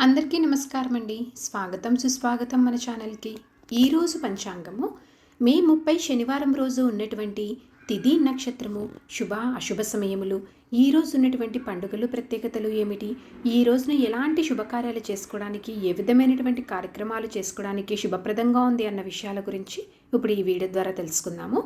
అందరికీ నమస్కారం అండి. స్వాగతం సుస్వాగతం మన ఛానల్కి. ఈరోజు పంచాంగము మే 30 శనివారం రోజు ఉన్నటువంటి తిథి నక్షత్రము శుభ అశుభ సమయములు, ఈ రోజు ఉన్నటువంటి పండుగలు ప్రత్యేకతలు ఏమిటి, ఈ రోజున ఎలాంటి శుభకార్యాలు చేసుకోవడానికి, ఏ విధమైనటువంటి కార్యక్రమాలు చేసుకోవడానికి శుభప్రదంగా ఉంది అన్న విషయాల గురించి ఇప్పుడు ఈ వీడియో ద్వారా తెలుసుకుందాము.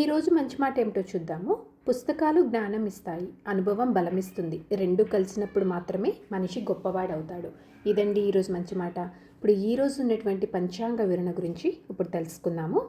ఈరోజు మంచి మాట ఏమిటో చూద్దాము. పుస్తకాలు జ్ఞానం ఇస్తాయి, అనుభవం బలమిస్తుంది, రెండు కలిసినప్పుడు మాత్రమే మనిషి గొప్పవాడవుతాడు. ఇదండి ఈరోజు మంచి మాట. ఇప్పుడు ఈరోజు ఉన్నటువంటి పంచాంగ వివరణ గురించి ఇప్పుడు తెలుసుకుందాము.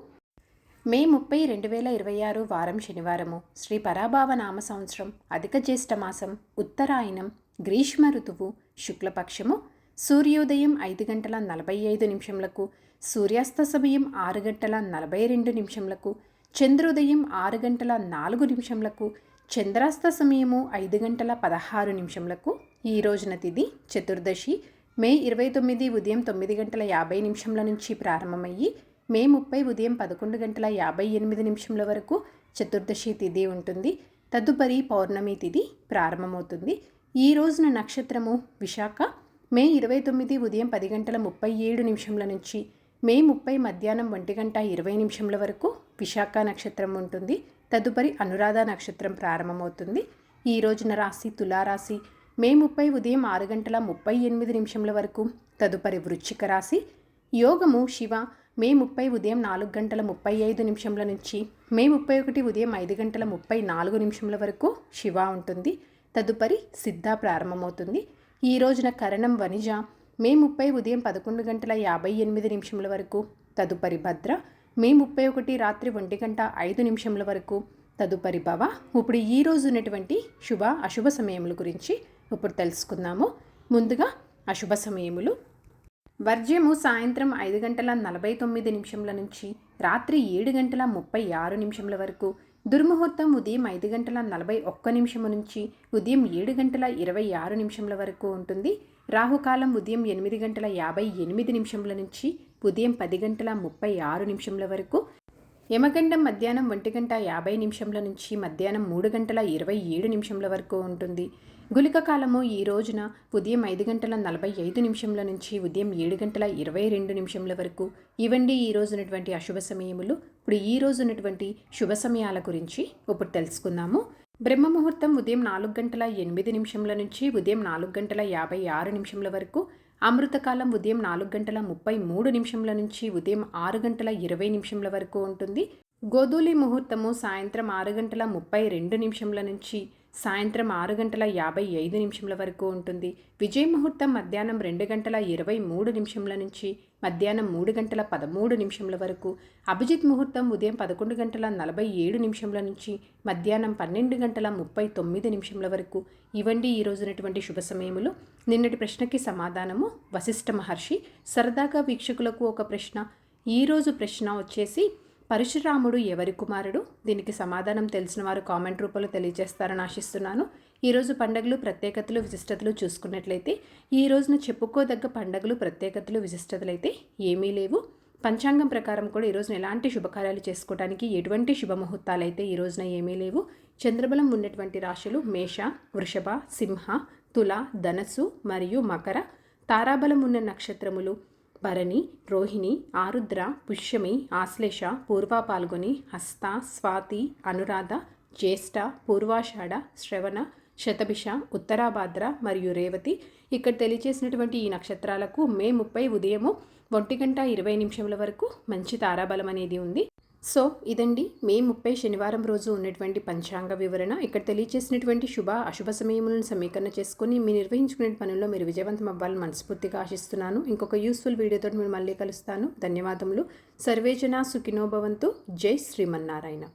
మే 30 2026 వారం శనివారము, శ్రీ పరాభావ నామ సంవత్సరం, అధిక జ్యేష్ఠ మాసం, ఉత్తరాయణం, గ్రీష్మ ఋతువు, శుక్లపక్షము, సూర్యోదయం 5:45, సూర్యాస్త సమయం 6:42, చంద్రోదయం 6:04, చంద్రాస్త సమయము 5:16. ఈ రోజున తిథి చతుర్దశి. మే 29 ఉదయం 9:50 నుంచి ప్రారంభమయ్యి మే 30 ఉదయం 11:58 వరకు చతుర్దశి తిథి ఉంటుంది. తదుపరి పౌర్ణమి తిథి ప్రారంభమవుతుంది. ఈ రోజున నక్షత్రము విశాఖ. మే 29 ఉదయం 10:37 నుంచి మే 30 మధ్యాహ్నం 1:20 వరకు విశాఖ నక్షత్రం ఉంటుంది. తదుపరి అనురాధ నక్షత్రం ప్రారంభమవుతుంది. ఈ రోజున రాశి తులారాశి. మే 30 ఉదయం 6:38 వరకు. తదుపరి వృశ్చిక రాశి. యోగము శివ. మే 30 ఉదయం 4:35 నుంచి మే 31 ఉదయం 5:34 వరకు శివ ఉంటుంది. తదుపరి సిద్ధ ప్రారంభమవుతుంది. ఈ రోజున కరణం వనిజ. మే 30 ఉదయం 11:58 వరకు. తదుపరి భద్ర. మే 31 రాత్రి 1:05 వరకు. తదుపరి భవ. ఇప్పుడు ఈ రోజు ఉన్నటువంటి శుభ అశుభ సమయముల గురించి ఇప్పుడు తెలుసుకుందాము. ముందుగా అశుభ సమయములు. వర్జ్యము సాయంత్రం 5:49 నుంచి రాత్రి 7:36 వరకు. దుర్ముహూర్తం ఉదయం 5:41 నుంచి ఉదయం 7:26 వరకు ఉంటుంది. రాహుకాలం ఉదయం 8:58 నుంచి ఉదయం 10:36 వరకు. యమగండం మధ్యాహ్నం 1:50 నుంచి మధ్యాహ్నం 3:27 వరకు ఉంటుంది. గుళిక కాలము ఈ రోజున ఉదయం 5:45 నుంచి ఉదయం 7:22 వరకు. ఇవండి ఈ రోజునటువంటి అశుభ సమయములు. ఇప్పుడు ఈ రోజునటువంటి శుభ సమయాల గురించి ఇప్పుడు తెలుసుకుందాము. బ్రహ్మ ముహూర్తం ఉదయం 4:08 నుంచి ఉదయం 4:56 వరకు. అమృతకాలం ఉదయం 4:33 నుంచి ఉదయం 6:20 వరకు ఉంటుంది. గోధూలి ముహూర్తము సాయంత్రం 6:32 నుంచి సాయంత్రం 6:55 వరకు ఉంటుంది. విజయ ముహూర్తం మధ్యాహ్నం 2:23 నుంచి మధ్యాహ్నం 3:13 వరకు. అభిజిత్ ముహూర్తం ఉదయం 11:47 నుంచి మధ్యాహ్నం 12:39 వరకు. ఇవండి ఈ రోజునటువంటి శుభ సమయములు. నిన్నటి ప్రశ్నకి సమాధానము వశిష్ఠ మహర్షి. సరదాగా వీక్షకులకు ఒక ప్రశ్న. ఈరోజు ప్రశ్న వచ్చేసి, పరశురాముడు ఎవరి కుమారుడు? దీనికి సమాధానం తెలిసిన వారు కామెంట్ రూపంలో తెలియజేస్తారని ఆశిస్తున్నాను. ఈరోజు పండుగలు ప్రత్యేకతలు విశిష్టతలు చూసుకున్నట్లయితే ఈ రోజున చెప్పుకోదగ్గ పండుగలు ప్రత్యేకతలు విశిష్టతలు అయితే ఏమీ లేవు. పంచాంగం ప్రకారం కూడా ఈ రోజున ఎలాంటి శుభకార్యాలు చేసుకోవడానికి ఎటువంటి శుభముహూర్తాలు అయితే ఈ రోజున ఏమీ లేవు. చంద్రబలం ఉన్నటువంటి రాశులు మేష, వృషభ, సింహ, తుల, ధనస్సు మరియు మకర. తారాబలం ఉన్న నక్షత్రములు భరణి, రోహిణి, ఆరుద్ర, పుష్యమి, ఆశ్లేష, పూర్వ పాల్గొని, హస్త, స్వాతి, అనురాధ, జ్యేష్ఠ, పూర్వాషాఢ, శ్రవణ, శతభిష, ఉత్తరాభాద్ర మరియు రేవతి. ఇక్కడ తెలియచేసినటువంటి ఈ నక్షత్రాలకు మే 30 ఉదయము 1:20 వరకు మంచి తారాబలం అనేది ఉంది. సో ఇదండి మే 30 శనివారం రోజు ఉన్నటువంటి పంచాంగ వివరణ. ఇక్కడ తెలియచేసినటువంటి శుభ అశుభ సమయములను సమీకరణ చేసుకొని మీరు నిర్వహించుకునే పనుల్లో మీరు విజయవంతం అవ్వాలని మనస్ఫూర్తిగా ఆశిస్తున్నాను. ఇంకొక యూస్ఫుల్ వీడియోతో మీరు మళ్ళీ కలుస్తాను. ధన్యవాదములు. సర్వేజన సుఖినో భవంతు. జై శ్రీమన్నారాయణ.